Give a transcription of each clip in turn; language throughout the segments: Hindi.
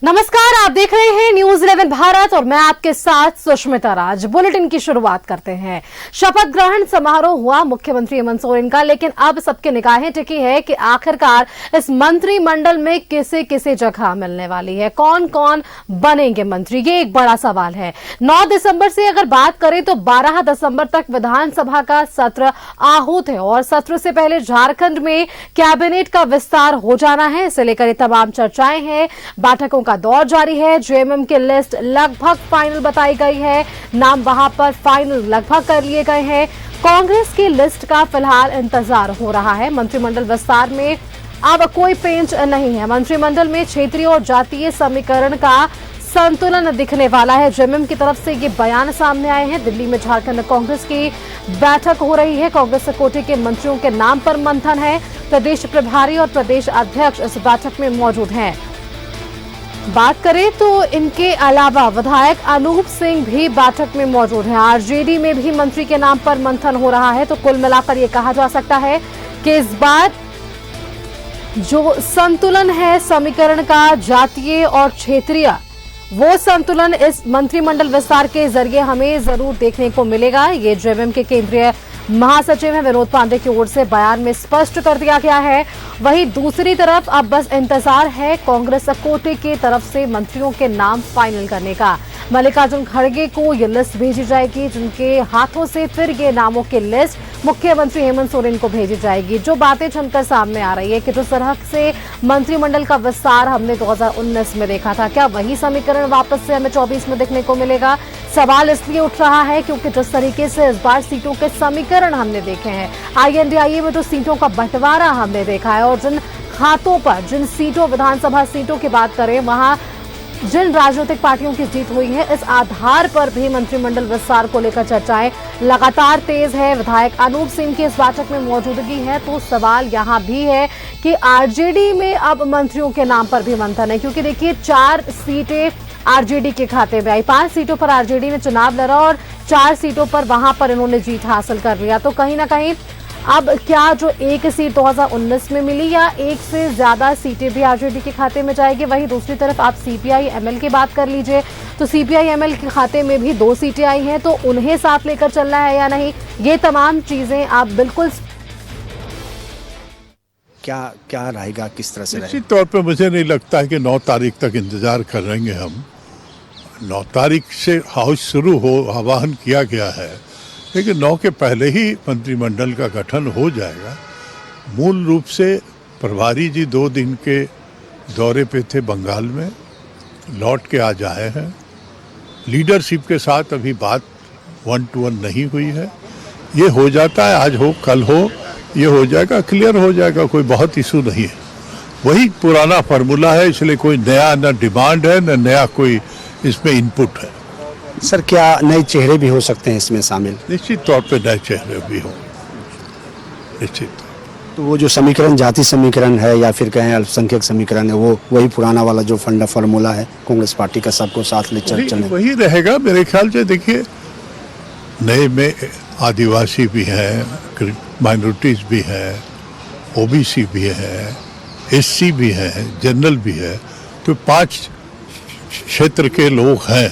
नमस्कार, आप देख रहे हैं न्यूज 11 भारत और मैं आपके साथ सुष्मिता राज। बुलेटिन की शुरुआत करते हैं। शपथ ग्रहण समारोह हुआ मुख्यमंत्री हेमंत सोरेन का, लेकिन अब सबके निगाहें टिकी है कि आखिरकार इस मंत्रिमंडल में किसे किसे जगह मिलने वाली है, कौन कौन बनेंगे मंत्री, ये एक बड़ा सवाल है। 9 दिसंबर से अगर बात करें तो 12 दिसंबर तक विधानसभा का सत्र आहूत है और सत्र से पहले झारखंड में कैबिनेट का विस्तार हो जाना है। इसे लेकर तमाम चर्चाएं हैं, बैठकों का दौर जारी है। जेएमएम की लिस्ट लगभग फाइनल बताई गई है, नाम वहां पर फाइनल लगभग कर लिए गए हैं। कांग्रेस की लिस्ट का फिलहाल इंतजार हो रहा है। मंत्रिमंडल विस्तार में अब कोई पेंच नहीं है। मंत्रिमंडल में क्षेत्रीय और जातीय समीकरण का संतुलन दिखने वाला है। जेएमएम की तरफ से ये बयान सामने आए हैं। दिल्ली में झारखंड कांग्रेस की बैठक हो रही है। कांग्रेस कोटे के मंत्रियों के नाम पर मंथन है। प्रदेश प्रभारी और प्रदेश अध्यक्ष इस बैठक में मौजूद हैं। बात करें तो इनके अलावा विधायक अनूप सिंह भी बैठक में मौजूद हैं। आरजेडी में भी मंत्री के नाम पर मंथन हो रहा है। तो कुल मिलाकर ये कहा जा सकता है कि इस बार जो संतुलन है समीकरण का जातीय और क्षेत्रीय, वो संतुलन इस मंत्रिमंडल विस्तार के जरिए हमें जरूर देखने को मिलेगा। ये जेएमएम के केंद्रीय महासचिव हैं विनोद पांडे की ओर से बयान में स्पष्ट कर दिया गया है। वहीं दूसरी तरफ अब बस इंतजार है कांग्रेस कोटे की तरफ से मंत्रियों के नाम फाइनल करने का। मल्लिकार्जुन खड़गे को ये लिस्ट भेजी जाएगी, जिनके हाथों से फिर ये नामों की लिस्ट मुख्यमंत्री हेमंत सोरेन को भेजी जाएगी। जो बातें चुनकर सामने आ रही है कि जिस तरह से मंत्रिमंडल का विस्तार हमने 2019 में देखा था, क्या वही समीकरण वापस से हमें 24 में देखने को मिलेगा? सवाल इसलिए उठ रहा है क्योंकि जिस तरीके से इस बार सीटों के समीकरण हमने देखे हैं, आईएनडीआईए में जो सीटों का बंटवारा हमने देखा है और जिन खातों पर, जिन सीटों, विधानसभा सीटों की बात करें, वहां जिन राजनीतिक पार्टियों की जीत हुई है, इस आधार पर भी मंत्रिमंडल विस्तार को लेकर चर्चाएं लगातार तेज है। विधायक अनूप सिंह की इस बैठक में मौजूदगी है। तो सवाल यहां भी है कि आरजेडी में अब मंत्रियों के नाम पर भी मंथन है, क्योंकि देखिए 4 सीटें आरजेडी के खाते में आई। 5 सीटों पर आरजेडी ने चुनाव लड़ा और 4 सीटों पर वहां पर इन्होंने जीत हासिल कर लिया। तो कहीं ना कहीं अब क्या जो एक सीट 2019 में मिली या एक से ज्यादा सीटें भी आरजेडी के खाते में जाएगी? वहीं दूसरी तरफ आप सीपीआई एमएल की बात कर लीजिए, तो सीपीआई एमएल के खाते में भी 2 सीटें आई हैं, तो उन्हें साथ लेकर चलना है या नहीं, ये तमाम चीजें आप बिल्कुल क्या रहेगा, किस तरह से? निश्चित तौर पे मुझे नहीं लगता है कि 9 तारीख तक इंतजार करेंगे हम। 9 तारीख से हाउस शुरू हो आह्वान किया गया है, लेकिन 9 के पहले ही मंत्रिमंडल का गठन हो जाएगा। मूल रूप से प्रभारी जी 2 दिन के दौरे पे थे बंगाल में, लौट के आ जाए हैं। लीडरशिप के साथ अभी बात 1 to 1 नहीं हुई है। ये हो जाता है, आज हो कल हो, ये हो जाएगा, क्लियर हो जाएगा, कोई बहुत इशू नहीं है। वही पुराना फार्मूला है, इसलिए कोई नया न डिमांड है न नया कोई इसमें इनपुट है। सर, क्या नए चेहरे भी हो सकते हैं इसमें शामिल? निश्चित तौर पे नए चेहरे भी हों, निश्चित। तो वो जो समीकरण, जाति समीकरण है या फिर कहें अल्पसंख्यक समीकरण है, वो वही पुराना वाला जो फंडा फार्मूला है कांग्रेस पार्टी का, सबको साथ ले चलने वही रहेगा मेरे ख्याल से। देखिए, नए में आदिवासी भी हैं, माइनॉरिटीज भी हैं, ओबीसी भी है, एससी भी है, जनरल भी है, तो 5 क्षेत्र के लोग हैं।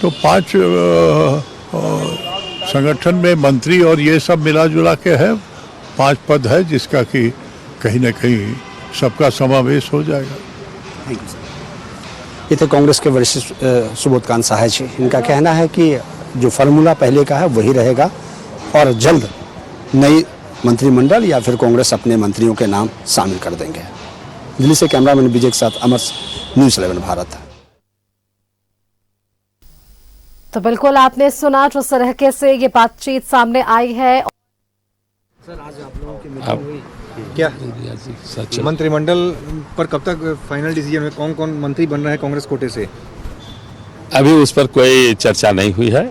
तो 5 संगठन में मंत्री और ये सब मिला जुला के है 5 पद है, जिसका कि कहीं ना कहीं सबका समावेश हो जाएगा। ये तो कांग्रेस के वरिष्ठ सुबोधकांत सहाय जी, इनका कहना है कि जो फार्मूला पहले का है वही रहेगा और जल्द नई मंत्रिमंडल या फिर कांग्रेस अपने मंत्रियों के नाम शामिल कर देंगे। दिल्ली से कैमरामैन विजय के साथ अमर, न्यूज 11 भारत। तो बिल्कुल आपने सुना जिस तरीके से ये बातचीत सामने आई है। सर, आज आप लोगों की मीटिंग हुई क्या मंत्रिमंडल पर? कब तक फाइनल डिसीजन है? कौन कौन मंत्री बन रहा है कांग्रेस कोटे से? अभी उस पर कोई चर्चा नहीं हुई है।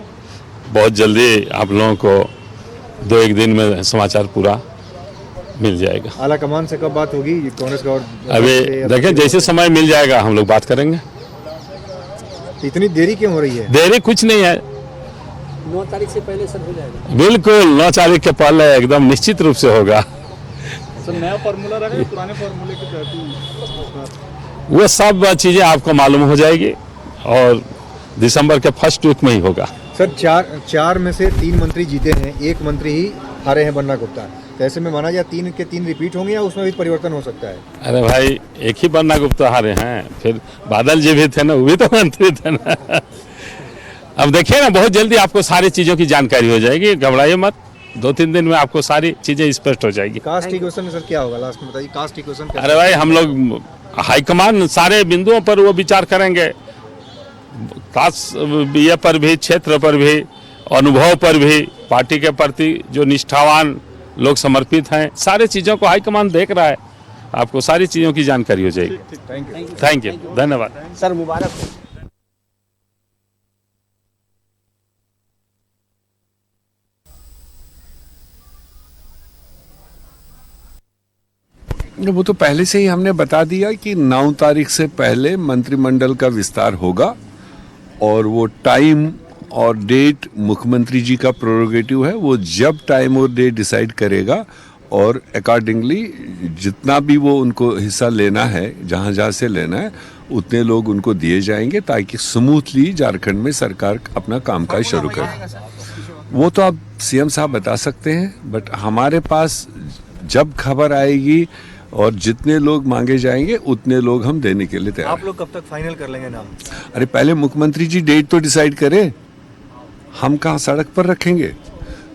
बहुत जल्दी आप लोगों को 2-1 दिन में समाचार पूरा मिल जाएगा। आला कमान से कब बात होगी कांग्रेस का? और अभी देखिए, जैसे समय मिल जाएगा हम लोग बात करेंगे। इतनी देरी क्यों हो रही है? देरी कुछ नहीं है, 9 तारीख से पहले सब हो जाएगा। बिल्कुल 9 तारीख के पहले एकदम निश्चित रूप से होगा। सर, नया फार्मूला रहेगा, पुराने फार्मूले के तहत? वो सब चीज़ें आपको मालूम हो जाएगी और दिसंबर के फर्स्ट वीक में ही होगा। सर चार में से 3 मंत्री जीते हैं, 1 मंत्री ही हारे हैं बन्ना गुप्ता। तो ऐसे में माना जाए 3 के 3 रिपीट होंगे या उसमें भी परिवर्तन हो सकता है? अरे भाई, एक ही बन्ना गुप्ता हारे हैं, फिर बादल जी भी थे ना, वो भी तो मंत्री थे ना। अब देखिए ना, बहुत जल्दी आपको सारी चीज़ों की जानकारी हो जाएगी, घबराइए मत। 2-3 दिन में आपको सारी चीज़ें स्पष्ट हो जाएगी। कास्ट इक्वेशन में सर क्या होगा लास्ट में बताइए? कास्ट इक्वेशन अरे भाई, हम लोग हाईकमान सारे बिंदुओं पर वो विचार करेंगे, कास्ट ये पर भी, क्षेत्र पर भी, अनुभव पर भी, पार्टी के प्रति जो निष्ठावान लोग समर्पित हैं, सारे चीज़ों को हाईकमान देख रहा है, आपको सारी चीज़ों की जानकारी हो जाएगी। थैंक यू, धन्यवाद सर, मुबारक हो। वो तो पहले से ही हमने बता दिया कि 9 तारीख से पहले मंत्रिमंडल का विस्तार होगा और वो टाइम और डेट मुख्यमंत्री जी का प्रोरोगेटिव है। वो जब टाइम और डेट डिसाइड करेगा और अकॉर्डिंगली जितना भी वो उनको हिस्सा लेना है, जहाँ जहाँ से लेना है, उतने लोग उनको दिए जाएंगे ताकि स्मूथली झारखंड में सरकार अपना कामकाज शुरू करे। वो तो आप सीएम साहब बता सकते हैं, बट हमारे पास जब खबर आएगी और जितने लोग मांगे जाएंगे उतने लोग हम देने के लिए तैयार हैं। आप लोग कब तक फाइनल कर लेंगे नाम? अरे पहले मुख्यमंत्री जी डेट तो डिसाइड करें, हम कहाँ सड़क पर रखेंगे।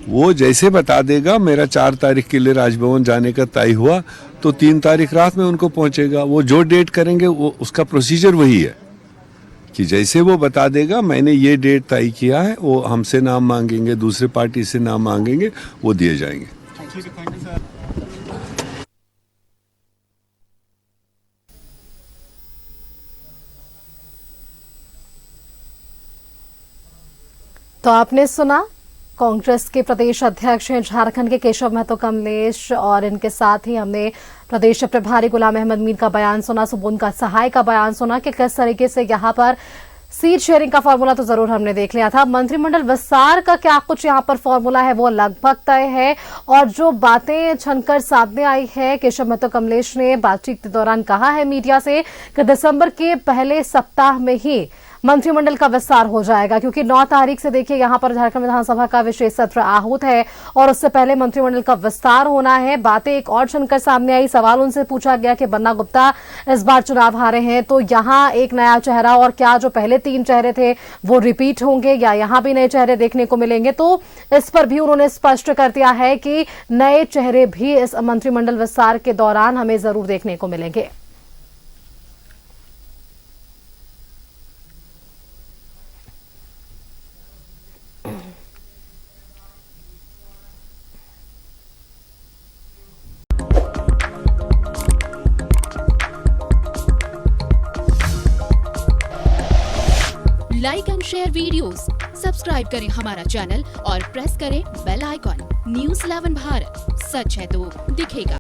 वो जैसे बता देगा, मेरा 4 तारीख के लिए राजभवन जाने का तय हुआ तो 3 तारीख रात में उनको पहुंचेगा। वो जो डेट करेंगे वो उसका प्रोसीजर वही है कि जैसे वो बता देगा मैंने ये डेट तय किया है, वो हमसे नाम मांगेंगे, दूसरे पार्टी से नाम मांगेंगे, वो दिए जाएंगे। तो आपने सुना, कांग्रेस के प्रदेश अध्यक्ष हैं झारखंड के केशव महतो कमलेश, और इनके साथ ही हमने प्रदेश प्रभारी गुलाम अहमद मीर का बयान सुना, सुबोध का सहाय का बयान सुना कि किस तरीके से यहाँ पर सीट शेयरिंग का फॉर्मूला तो जरूर हमने देख लिया था, मंत्रिमंडल विस्तार का क्या कुछ यहाँ पर फॉर्मूला है वो लगभग तय है। और जो बातें छनकर सामने आई है, केशव महतो कमलेश ने बातचीत के दौरान कहा है मीडिया से कि दिसंबर के पहले सप्ताह में ही मंत्रिमंडल का विस्तार हो जाएगा, क्योंकि 9 तारीख से देखिए यहाँ पर झारखंड विधानसभा का विशेष सत्र आहूत है और उससे पहले मंत्रिमंडल का विस्तार होना है। बातें एक और छनकर सामने आई, सवाल उनसे पूछा गया कि बन्ना गुप्ता इस बार चुनाव हारे हैं तो यहाँ एक नया चेहरा, और क्या जो पहले 3 चेहरे थे वो रिपीट होंगे या यहाँ भी नए चेहरे देखने को मिलेंगे। तो इस पर भी उन्होंने स्पष्ट कर दिया है कि नए चेहरे भी इस मंत्रिमंडल विस्तार के दौरान हमें जरूर देखने को मिलेंगे। Like and share videos, subscribe करें हमारा चैनल और प्रेस करें बेल आइकॉन। न्यूज़ 11 भारत, सच है तो दिखेगा।